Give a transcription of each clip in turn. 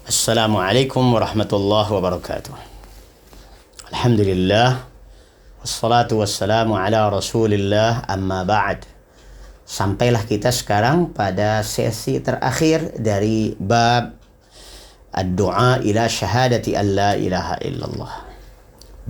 Assalamualaikum warahmatullahi wabarakatuh. Alhamdulillah. Wassalatu wassalamu ala rasulillah, amma ba'd. Sampailah kita sekarang pada sesi terakhir dari bab ad-du'a ila syahadati an la ilaha illallah.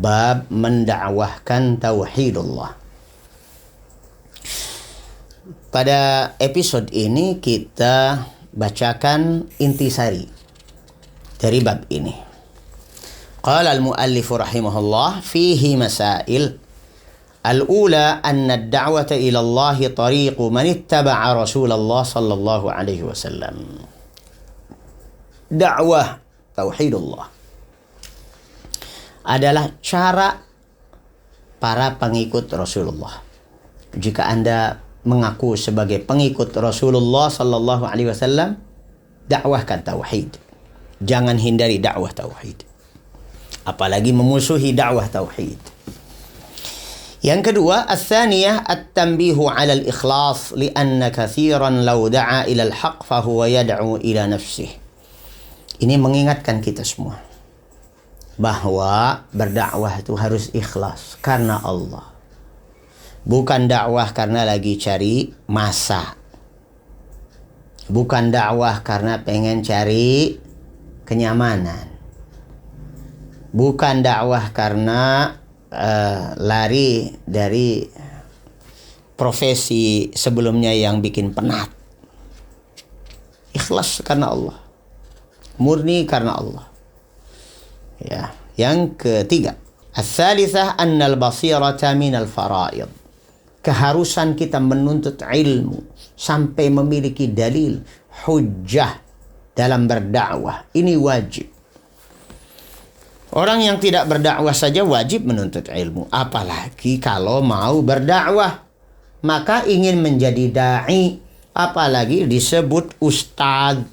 Bab mendakwahkan tauhidullah. Pada episode ini kita bacakan intisari dari bab ini. Qala al-muallif rahimahullah fihi masail. Al-ula anna ad-da'wata ila Allah tariqu man ittaba'a Rasulullah sallallahu alaihi wasallam. Dakwah tauhidullah adalah cara para pengikut Rasulullah. Jika Anda mengaku sebagai pengikut Rasulullah sallallahu alaihi wasallam, dakwahkan tauhid. Jangan hindari dakwah tauhid, apalagi memusuhi dakwah tauhid. Yang kedua, ats-tsaniyah at-tanbihu 'ala al-ikhlas li'anna katsiran law da'a ila al-haq fa huwa yad'u ila nafsihi. Ini mengingatkan kita semua bahwa berdakwah itu harus ikhlas karena Allah. Bukan dakwah karena lagi cari masa. Bukan dakwah karena pengen cari kenyamanan. Bukan dakwah karena lari dari profesi sebelumnya yang bikin penat. Ikhlas karena Allah. Murni karena Allah. Ya. Yang ketiga, ats-tsalitsah annal basirata minal fara'id. Keharusan kita menuntut ilmu sampai memiliki dalil, hujjah dalam berdakwah. Ini wajib. Orang yang tidak berdakwah saja wajib menuntut ilmu. Apalagi kalau mau berdakwah. Maka ingin menjadi da'i, apalagi disebut ustadz,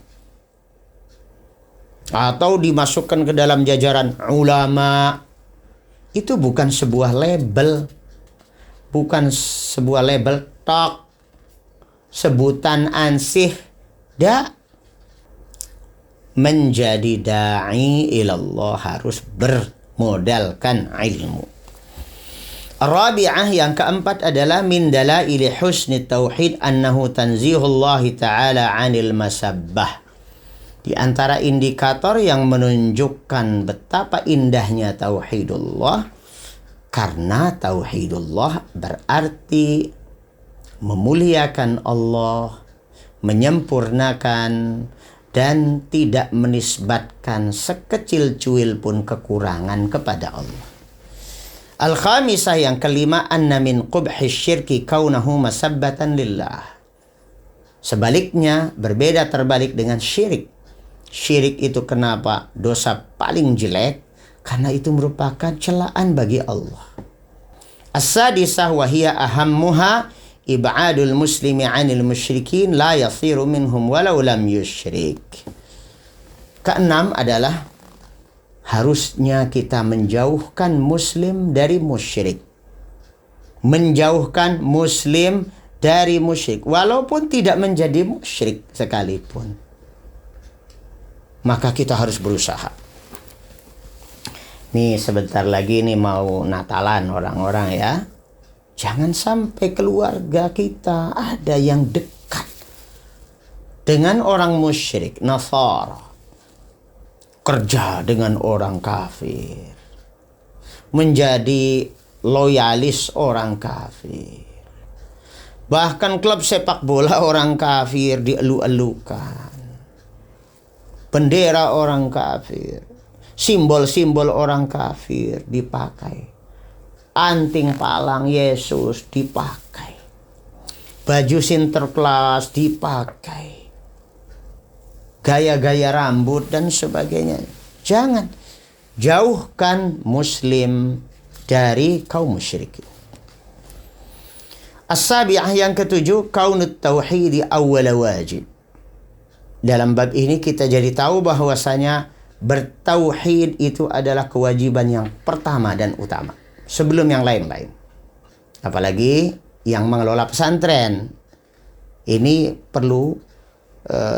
atau dimasukkan ke dalam jajaran ulama. Itu bukan sebuah label. Bukan sebuah label tok. Sebutan ansih. Menjadi da'i ilallah harus bermodalkan ilmu. Rabi'ah, yang keempat adalah min dalaili husni tauhid annahu tanzihullah ta'ala 'anil masabbah. Di antara indikator yang menunjukkan betapa indahnya tauhidullah, karena tauhidullah berarti memuliakan Allah, menyempurnakan dan tidak menisbatkan sekecil cuil pun kekurangan kepada Allah. Al-khamisah, yang kelima, anna min qubhi syirki kaunahu masabbatan lillah. Sebaliknya, berbeda terbalik dengan syirik. Syirik itu kenapa dosa paling jelek? Karena itu merupakan celaan bagi Allah. As-sadisah wa hiya ahammuha ib'adul muslimi 'anil musyrikin la yasiru minhum walau lam yusyrik. Keenam adalah harusnya kita menjauhkan muslim dari musyrik. Menjauhkan muslim dari musyrik walaupun tidak menjadi musyrik sekalipun. Maka kita harus berusaha. Nih sebentar lagi nih mau Natalan orang-orang ya. Jangan sampai keluarga kita ada yang dekat dengan orang musyrik, Nasara. Kerja dengan orang kafir. Menjadi loyalis orang kafir. Bahkan klub sepak bola orang kafir dielu-elukan. Bendera orang kafir. Simbol-simbol orang kafir dipakai. Anting palang Yesus dipakai. Baju Sinterklas dipakai. Gaya-gaya rambut dan sebagainya. Jangan. Jauhkan muslim dari kaum musyrikin. As-sabi'ah, yang ketujuh, kaunut tauhidi awwala wajib. Dalam bab ini kita jadi tahu bahwasanya bertauhid itu adalah kewajiban yang pertama dan utama. Sebelum yang lain-lain. Apalagi yang mengelola pesantren. Ini perlu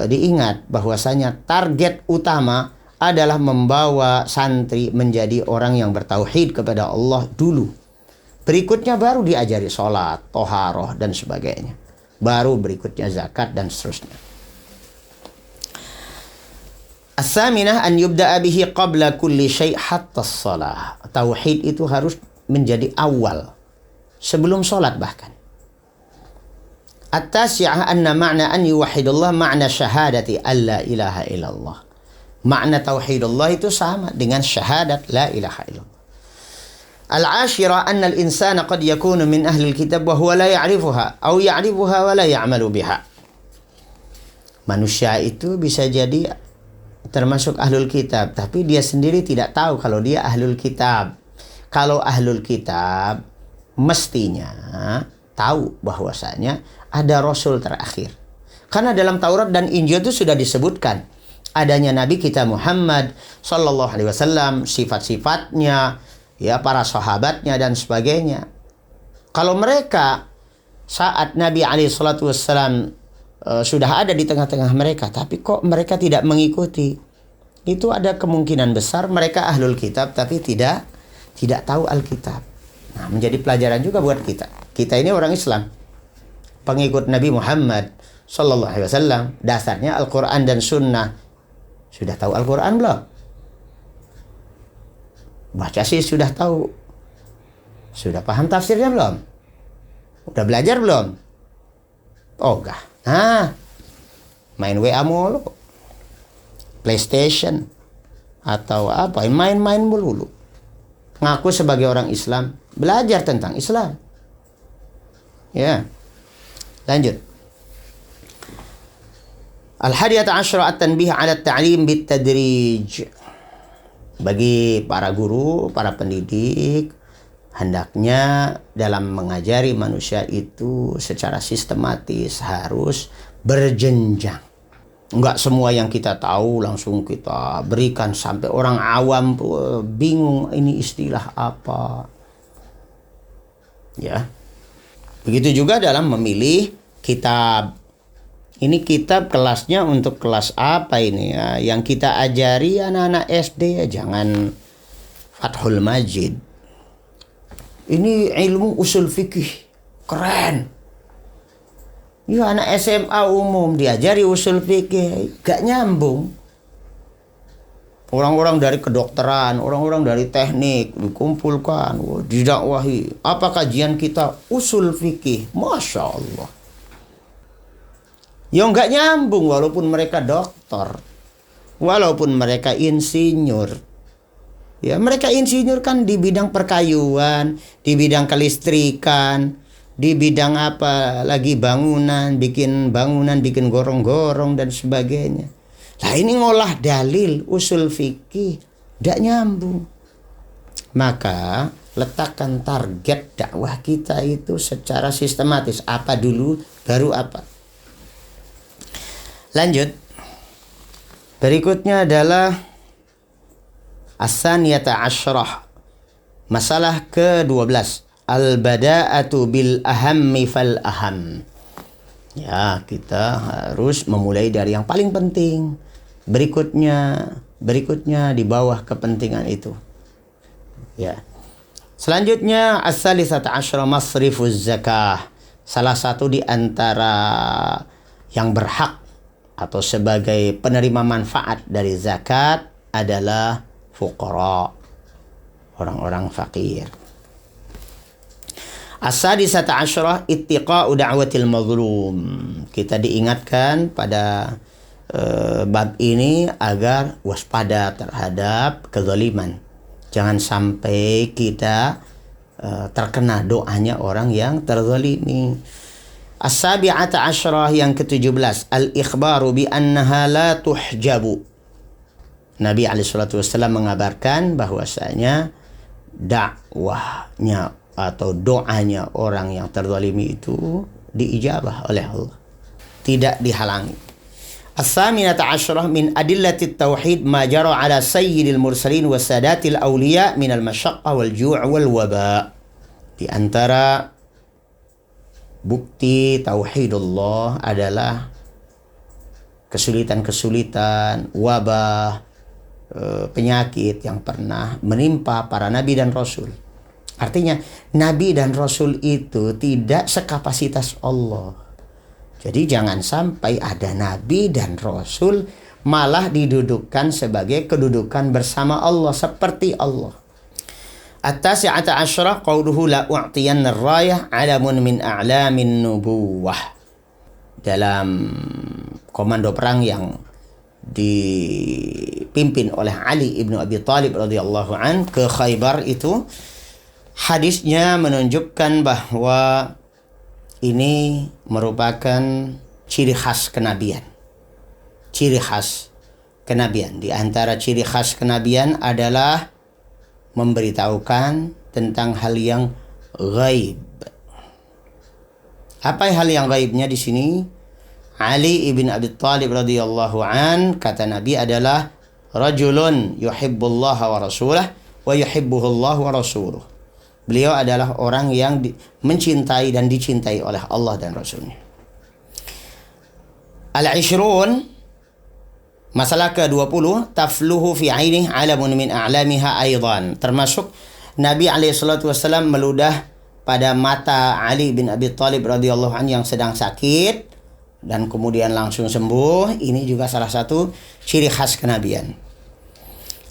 diingat bahwasanya target utama adalah membawa santri menjadi orang yang bertauhid kepada Allah dulu. Berikutnya baru diajari sholat, toharoh, dan sebagainya. Baru berikutnya zakat dan seterusnya. As-saminah an yubda'a bihi qabla kulli syai' hatta shalah. Tauhid itu harus menjadi awal sebelum sholat bahkan. At-tasi'ah anna ma'na an yuwahhidullah ma'na syahadati alla ilaha illallah. Makna tauhidullah itu sama dengan syahadat la ilaha illallah. Al-ashirah anna al-insana qad yakunu min ahli al-kitab wa huwa la ya'rifuha aw ya'rifuha wa la ya'malu biha. Manusia itu bisa jadi termasuk ahlul kitab, tapi dia sendiri tidak tahu kalau dia ahlul kitab. Kalau ahlul kitab mestinya tahu bahwasanya ada Rasul terakhir. Karena dalam Taurat dan Injil itu sudah disebutkan adanya Nabi kita Muhammad Sallallahu Alaihi Wasallam, sifat-sifatnya, ya para sahabatnya dan sebagainya. Kalau mereka saat Nabi Alaihi Wasallam sudah ada di tengah-tengah mereka, tapi kok mereka tidak mengikuti, itu ada kemungkinan besar mereka ahlul kitab tapi tidak tahu Alkitab. Nah, menjadi pelajaran juga buat kita. Kita ini orang Islam, pengikut Nabi Muhammad Sallallahu Alaihi Wasallam, dasarnya Al-Quran dan Sunnah. Sudah tahu Al-Quran belum? Baca sih sudah tahu. Sudah paham tafsirnya belum? Udah belajar belum? Oh enggak. Nah, main WA mulu, PlayStation, atau apa, main-main mulu. Ngaku sebagai orang Islam, belajar tentang Islam. Ya, lanjut. Al-hadiyata asyra at-tanbih ala at-ta'lim bit-tadrij. Bagi para guru, para pendidik, hendaknya dalam mengajari manusia itu secara sistematis harus berjenjang. Enggak semua yang kita tahu langsung kita berikan, sampai orang awam bingung ini istilah apa. Ya. Begitu juga dalam memilih kitab. Ini kitab kelasnya untuk kelas apa ini ya? Yang kita ajari anak-anak SD ya, jangan Fathul Majid. Ini ilmu usul fikih, keren. Ya anak SMA umum diajari usul fikih, gak nyambung. Orang-orang dari kedokteran, orang-orang dari teknik dikumpulkan, didakwahi. Apa kajian kita? Usul fikih, Masya Allah. Ya gak nyambung walaupun mereka dokter, walaupun mereka insinyur. Ya, mereka insinyur kan di bidang perkayuan, di bidang kelistrikan, di bidang apa lagi bangunan, bikin gorong-gorong dan sebagainya. Lah ini ngolah dalil usul fikih, tidak nyambung. Maka letakkan target dakwah kita itu secara sistematis. Apa dulu, baru apa. Lanjut. Berikutnya adalah as-saniyata asyrah. Masalah ke-12. Al-bada'atu bil ahammi fal aham. Ya, kita harus memulai dari yang paling penting. Berikutnya di bawah kepentingan itu. Ya. Selanjutnya as-salisata asyra masrifuz zakah. Salah satu di antara yang berhak atau sebagai penerima manfaat dari zakat adalah fuqara, orang-orang fakir. As-sadisata asyra ittiqa'u da'watil mazlum. Kita diingatkan pada bab ini agar waspada terhadap kezaliman. Jangan sampai kita terkena doanya orang yang terzalimi. As-sabi'ata asyra yang ke-17 al-ikhbaru bi annaha la tuhjabu. Nabi alaihissalatu wassalam mengabarkan bahwasanya dakwahnya atau doanya orang yang terzalimi itu diijabah oleh Allah, tidak dihalangi. As-saminata asyra min adillatit tauhid ma jara ala sayyidil mursalin wa sadatil awliya minal masyaqqa wal ju' wal waba. Di antara bukti tauhidullah adalah kesulitan-kesulitan, wabah, penyakit yang pernah menimpa para nabi dan rasul. Artinya nabi dan rasul itu tidak sekapasitas Allah. Jadi jangan sampai ada nabi dan rasul malah didudukkan sebagai kedudukan bersama Allah seperti Allah. At-tasi'ata asyra qauluhu la u'tiyanna ar-rayah 'alamun min a'lamin nubuwah. Dalam komando perang yang dipimpin oleh Ali ibnu Abi Thalib radhiyallahu an ke Khaybar itu, hadisnya menunjukkan bahwa ini merupakan ciri khas kenabian. Ciri khas kenabian. Di antara ciri khas kenabian adalah memberitahukan tentang hal yang ghaib. Apa hal yang ghaibnya di sini? Ali ibn Abi Thalib radhiyallahu an, kata Nabi, adalah rajulun yuhibbullah wa rasulah wa yuhibbuhullah wa rasuluh. Beliau adalah orang yang mencintai dan dicintai oleh Allah dan Rasulnya. Al-Ishrun, masalah ke-20, tafluhu fi ainih alamun min a'lamiha aidan. Termasuk Nabi SAW meludah pada mata Ali bin Abi Thalib radhiyallahu anhu yang sedang sakit dan kemudian langsung sembuh. Ini juga salah satu ciri khas kenabian.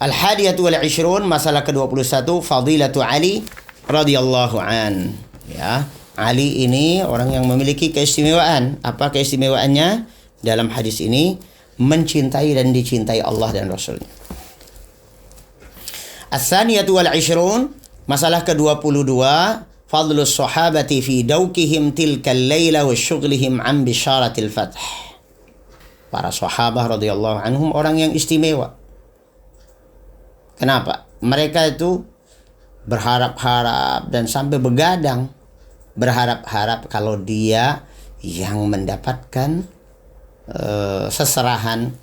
Al-Hadiyatu wal Ishrun, masalah ke-21, fadilatu Ali radhiyallahu an. Ya, Ali ini orang yang memiliki keistimewaan. Apa keistimewaannya? Dalam hadis ini mencintai dan dicintai Allah dan Rasulnya. As-Saniyatu wal Ishrun, masalah ke-22, fadlus sahabati fi dawkihim tilkal layla wa syughlihim an bisyaratil fath. Para sahabat radhiyallahu anhum orang yang istimewa. Kenapa? Mereka itu berharap-harap dan sampai begadang berharap-harap kalau dia yang mendapatkan seserahan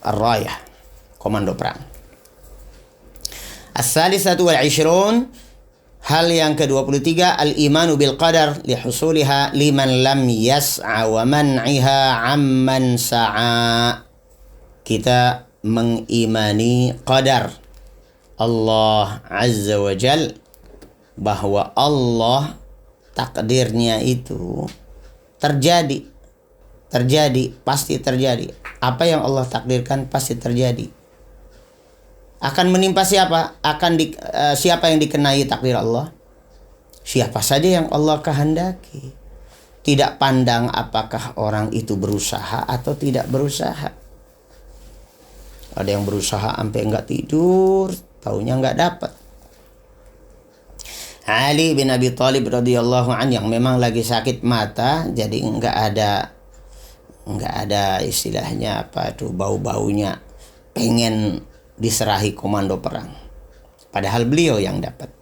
ar-rayah, komando perang. As-salisatu wal Ishrun, hal yang ke-23, al-imanu bil qadar li husuliha liman lam yas'a wa man'iha amman sa'a. Kita mengimani qadar Allah Azza wa Jal, bahwa Allah takdirnya itu terjadi, pasti terjadi. Apa yang Allah takdirkan pasti terjadi. Akan menimpa siapa? Siapa yang dikenai takdir Allah? Siapa saja yang Allah kehendaki. Tidak pandang apakah orang itu berusaha atau tidak berusaha. Ada yang berusaha sampai enggak tidur, taunya enggak dapat. Ali bin Abi Thalib radhiyallahu anhu yang memang lagi sakit mata, jadi enggak ada istilahnya apa tuh, bau-baunya pengen diserahi komando perang, padahal beliau yang dapat.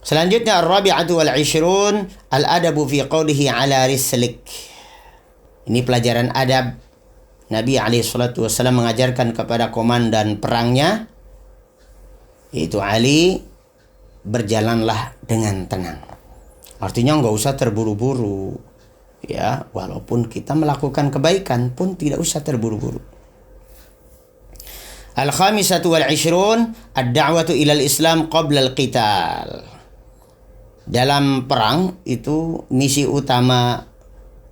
Selanjutnya ar-rabi'atu wal 'ishrun, al-adabu fi qawlihi ala rislik. Ini pelajaran adab. Nabi SAW mengajarkan kepada komandan perangnya, yaitu Ali, berjalanlah dengan tenang. Artinya nggak usah terburu-buru. Ya, walaupun kita melakukan kebaikan pun tidak usah terburu-buru. Al-khamisatu wal 'ishrun, ad-da'watu ilal Islam qabla al-qital. Dalam perang itu misi utama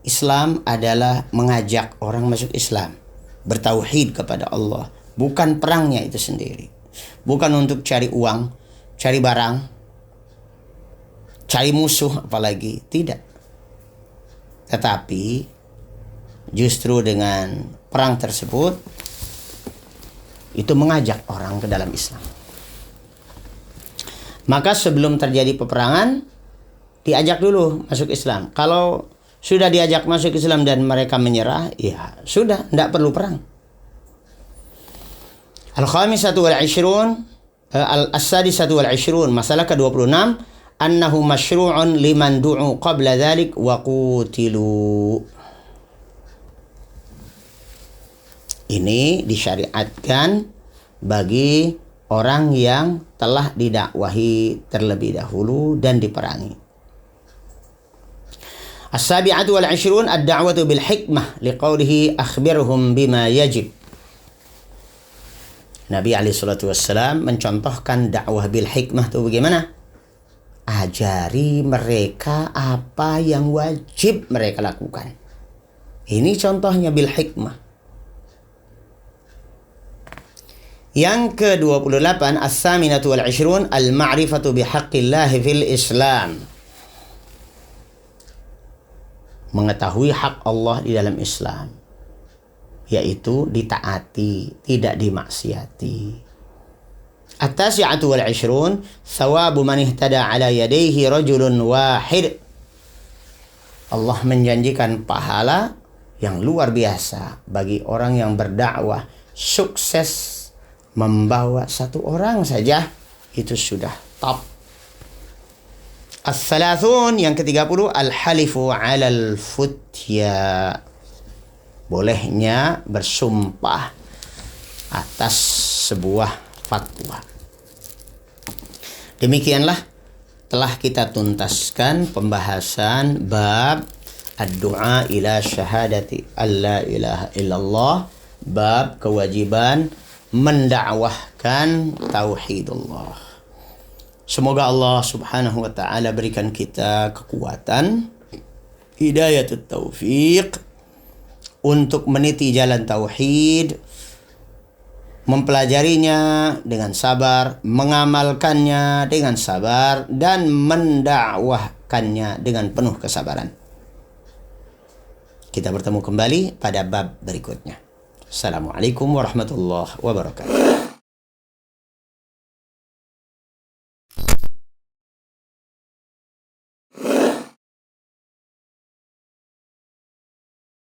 Islam adalah mengajak orang masuk Islam, bertauhid kepada Allah, bukan perangnya itu sendiri. Bukan untuk cari uang, cari barang, cari musuh apalagi, tidak. Tetapi justru dengan perang tersebut itu mengajak orang ke dalam Islam. Maka sebelum terjadi peperangan, diajak dulu masuk Islam. Kalau sudah diajak masuk Islam dan mereka menyerah, ya sudah, tidak perlu perang. Al-khamisatu wal 'ishrun, as-sadisatu wal 'ishrun, masalah ke-26, annahu masyru'un liman du'u qabla dhalik wa qutilu. Ini disyariatkan bagi orang yang telah didakwahi terlebih dahulu dan diperangi. As-sabi'atu wal 'ishrun, ad-da'watu bil hikmah liqaulihi akhbirhum bima yajib. Nabi SAW mencontohkan dakwah bil hikmah itu bagaimana? Ajari mereka apa yang wajib mereka lakukan. Ini contohnya bil hikmah. Yang ke-28, as-saminatu wal 'ishrun al-ma'rifatu bihaqqillahi fil Islam. Mengetahui hak Allah di dalam Islam, yaitu ditaati, tidak dimaksiati. At-tasi'atu wal 'ishrun thawabu man ihtada ala yadayhi rajulun wahid. Allah menjanjikan pahala yang luar biasa bagi orang yang berdakwah sukses membawa satu orang saja, itu sudah top. As-salathun, yang ke-30, al-halifu 'alal futya. Bolehnya bersumpah atas sebuah fatwa. Demikianlah telah kita tuntaskan pembahasan bab ad-du'a ila syahadati alla ilaha illallah, bab kewajiban mendakwahkan tauhidullah. Semoga Allah Subhanahu wa taala berikan kita kekuatan, hidayatut taufiq untuk meniti jalan tauhid, mempelajarinya dengan sabar, mengamalkannya dengan sabar, dan mendakwahkannya dengan penuh kesabaran. Kita bertemu kembali pada bab berikutnya. Assalamualaikum warahmatullahi wabarakatuh.